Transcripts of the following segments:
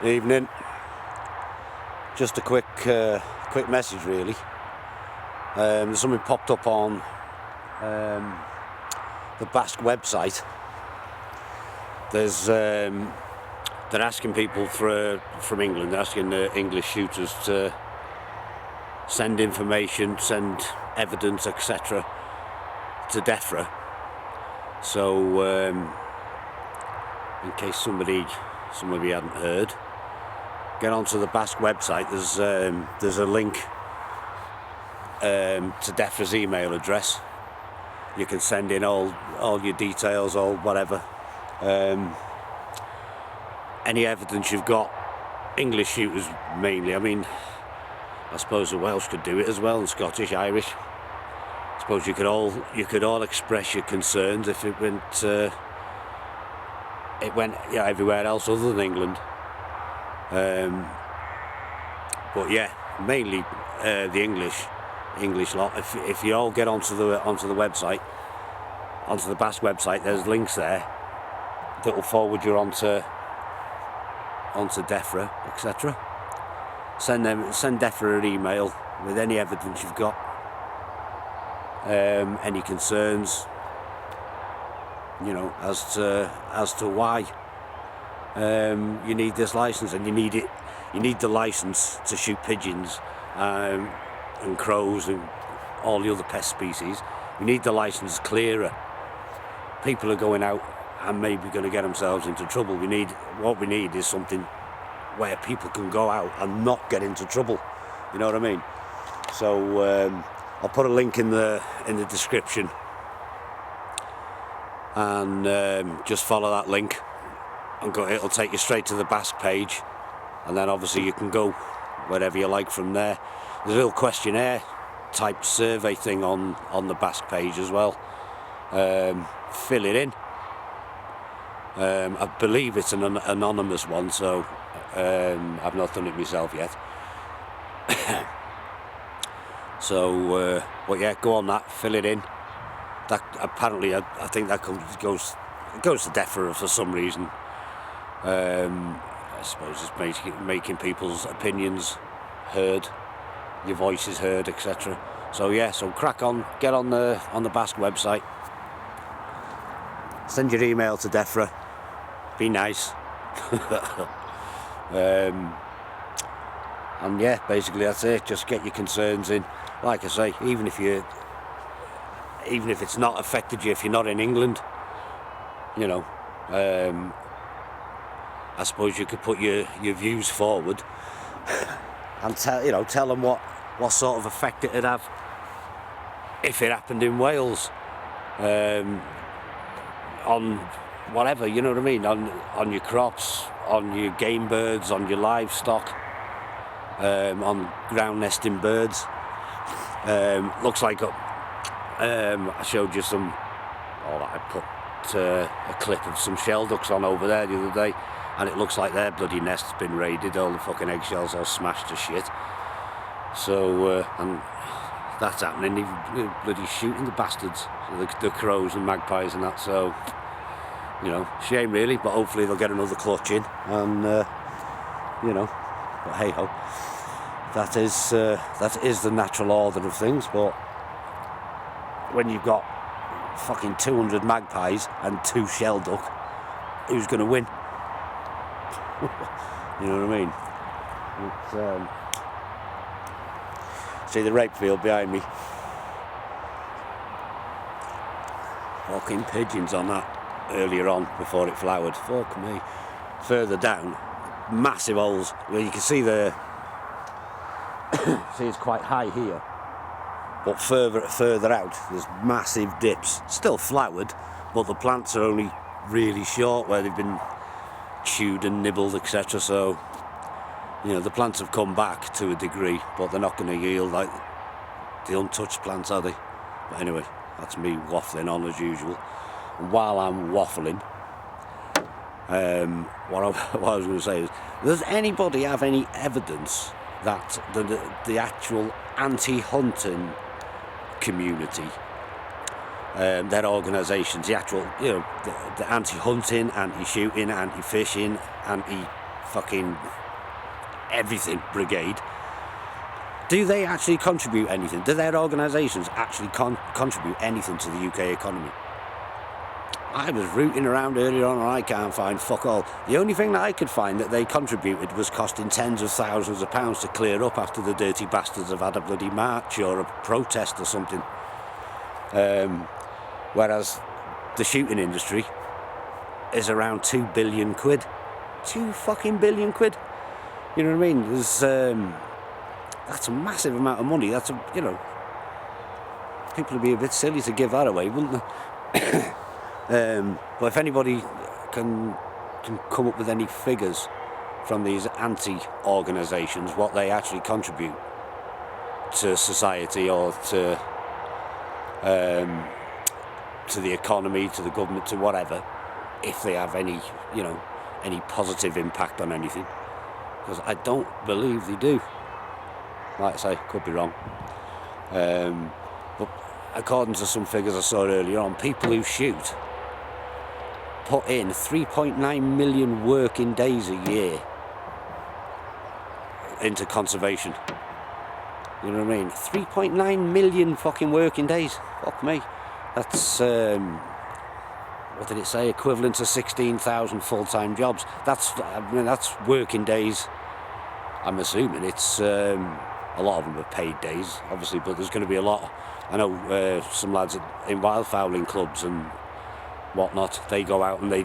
Evening. Just a quick message, really. Something popped up on the basc website. They're asking people from England, they're asking the English shooters to send information, send evidence, etc. to DEFRA. So, in case somebody hadn't heard, get onto the basc website. There's a link to DEFRA's email address. You can send in all your details, all whatever, any evidence you've got. English shooters mainly. I mean, I suppose the Welsh could do it as well, and Scottish, Irish. I suppose you could all express your concerns if it went everywhere else other than England. But yeah, mainly the English lot. If you all get onto the website, onto the basc website, there's links there that will forward you onto DEFRA, etc. Send DEFRA an email with any evidence you've got, any concerns, as to why you need this license, and you need the license to shoot pigeons and crows and all the other pest species. You need the license clearer. People are going out and maybe going to get themselves into trouble. What we need is something where people can go out and not get into trouble. You know what I mean? So I'll put a link in the description, and just follow that link, and it'll take you straight to the basc page, and then obviously you can go wherever you like from there. There's a little questionnaire type survey thing on the basc page as well. Fill it in. I believe it's an anonymous one, so I've not done it myself yet. So, but yeah, go on that, fill it in. That apparently, I think that goes to DEFRA for some reason. I suppose it's making people's opinions heard, your voice is heard, etc. So yeah, so crack on, get on the basc website, send your email to DEFRA, be nice. And yeah, basically that's it. Just get your concerns in. Like I say, even if it's not affected you, if you're not in England, I suppose you could put your views forward and tell them what sort of effect it'd have if it happened in Wales, on whatever, you know what I mean, on your crops, on your game birds, on your livestock, on ground nesting birds. Looks like I showed you I put a clip of some shell ducks on over there the other day, and it looks like their bloody nest's been raided, all the fucking eggshells all smashed to shit. So, and that's happening, they're bloody shooting the bastards, the crows and magpies and that. So, shame really, but hopefully they'll get another clutch in, and but hey ho, that is the natural order of things. But when you've got fucking 200 magpies and 2 shell duck, who's going to win? You know what I mean? See the rape field behind me? Fucking pigeons on that earlier on before it flowered. Fuck me. Further down, massive holes where you can see see it's quite high here, but further out there's massive dips. Still flowered, but the plants are only really short where they've been chewed and nibbled, etc. So the plants have come back to a degree, but they're not going to yield like the untouched plants, are they? But anyway, that's me waffling on as usual. And while I'm waffling, what I was going to say is, does anybody have any evidence that the actual anti-hunting community, their organisations, the actual, the anti-hunting, anti-shooting, anti-fishing, fucking everything brigade, do they actually contribute anything? Do their organisations actually contribute anything to the UK economy? I was rooting around earlier on and I can't find fuck all. The only thing that I could find that they contributed was costing tens of thousands of pounds to clear up after the dirty bastards have had a bloody march or a protest or something. Whereas the shooting industry is around 2 billion quid. 2 fucking billion quid. You know what I mean? There's, that's a massive amount of money. That's a, you know, people would be a bit silly to give that away, wouldn't they? But if anybody can come up with any figures from these anti-organisations, what they actually contribute to society or to the economy, to the government, to whatever, if they have any, you know, any positive impact on anything, because I don't believe they do. Like I say, could be wrong. But according to some figures I saw earlier on, people who shoot put in 3.9 million working days a year into conservation. You know what I mean? 3.9 million fucking working days. Fuck me. That's, what did it say? Equivalent to 16,000 full-time jobs. I mean, that's working days. I'm assuming it's, a lot of them are paid days, obviously, but there's going to be a lot. I know some lads in wildfowling clubs and whatnot, they go out and they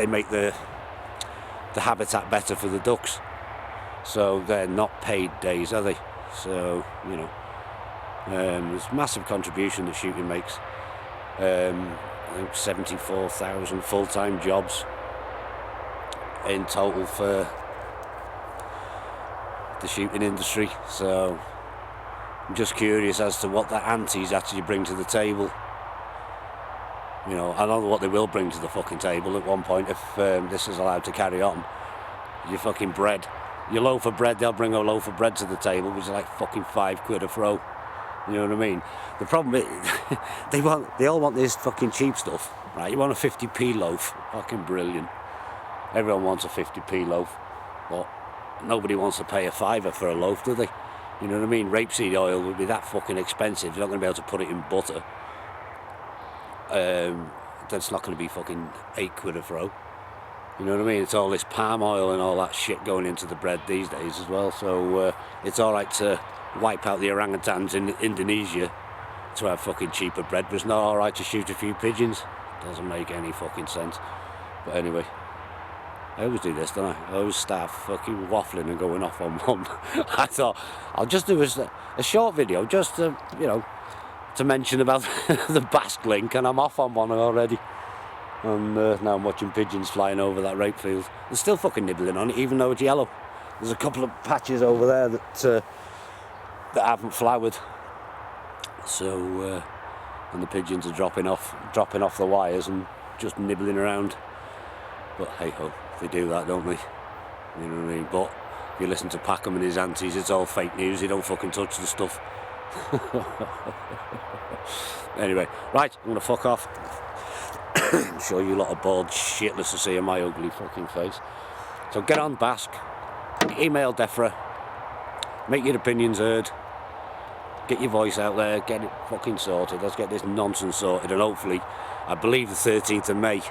make the habitat better for the ducks, so they're not paid days, are they? So, you know, there's massive contribution that shooting makes. I think 74,000 full-time jobs in total for the shooting industry. So I'm just curious as to what the antis actually bring to the table. You know, I don't know what they will bring to the fucking table at one point if this is allowed to carry on. Your fucking bread, your loaf of bread, they'll bring a loaf of bread to the table, which is like fucking £5 a throw. You know what I mean? The problem is, they all want this fucking cheap stuff, right? You want a 50p loaf, fucking brilliant. Everyone wants a 50p loaf, but nobody wants to pay a £5 for a loaf, do they? You know what I mean? Rapeseed oil would be that fucking expensive. You're not going to be able to put it in butter. That's not going to be fucking £8 a throw. You know what I mean? It's all this palm oil and all that shit going into the bread these days as well. So it's all right to wipe out the orangutans in Indonesia to have fucking cheaper bread, but it's not all right to shoot a few pigeons. Doesn't make any fucking sense. But anyway, I always do this, don't I? I always start fucking waffling and going off on one. I thought I'll just do a short video just to, you know, to mention about the basc link, and I'm off on one already. And now I'm watching pigeons flying over that rape field. They're still fucking nibbling on it, even though it's yellow. There's a couple of patches over there that haven't flowered. So, and the pigeons are dropping off the wires and just nibbling around. But hey ho, they do that, don't they? You know what I mean? But if you listen to Packham and his aunties, it's all fake news. They don't fucking touch the stuff. Anyway, right, I'm gonna fuck off. I'm sure you lot are bored shitless to see my ugly fucking face. So get on basc, email DEFRA, make your opinions heard, get your voice out there, get it fucking sorted. Let's get this nonsense sorted, and hopefully, I believe the 13th of May,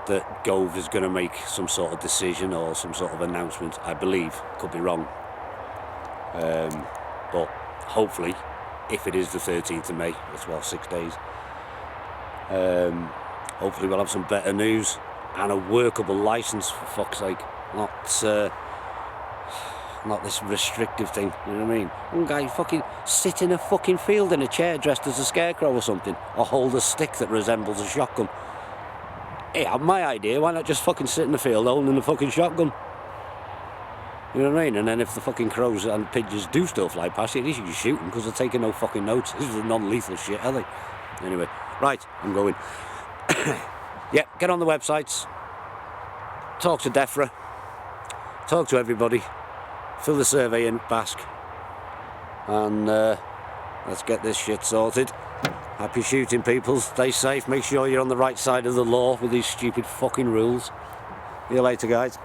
that Gove is going to make some sort of decision or some sort of announcement. I believe, could be wrong, but hopefully, if it is the 13th of May, that's what, 6 days. Hopefully we'll have some better news and a workable licence, for fuck's sake, not this restrictive thing. You know what I mean? One guy fucking sit in a fucking field in a chair dressed as a scarecrow or something, or hold a stick that resembles a shotgun. Hey, my idea, why not just fucking sit in the field holding a fucking shotgun? You know what I mean? And then if the fucking crows and pigeons do still fly past you, at least you can shoot them, because they're taking no fucking notes. This is non-lethal shit, are they? Anyway, right, I'm going. Yeah, get on the websites, talk to DEFRA, talk to everybody, fill the survey in basc, and let's get this shit sorted. Happy shooting, people. Stay safe. Make sure you're on the right side of the law with these stupid fucking rules. See you later, guys.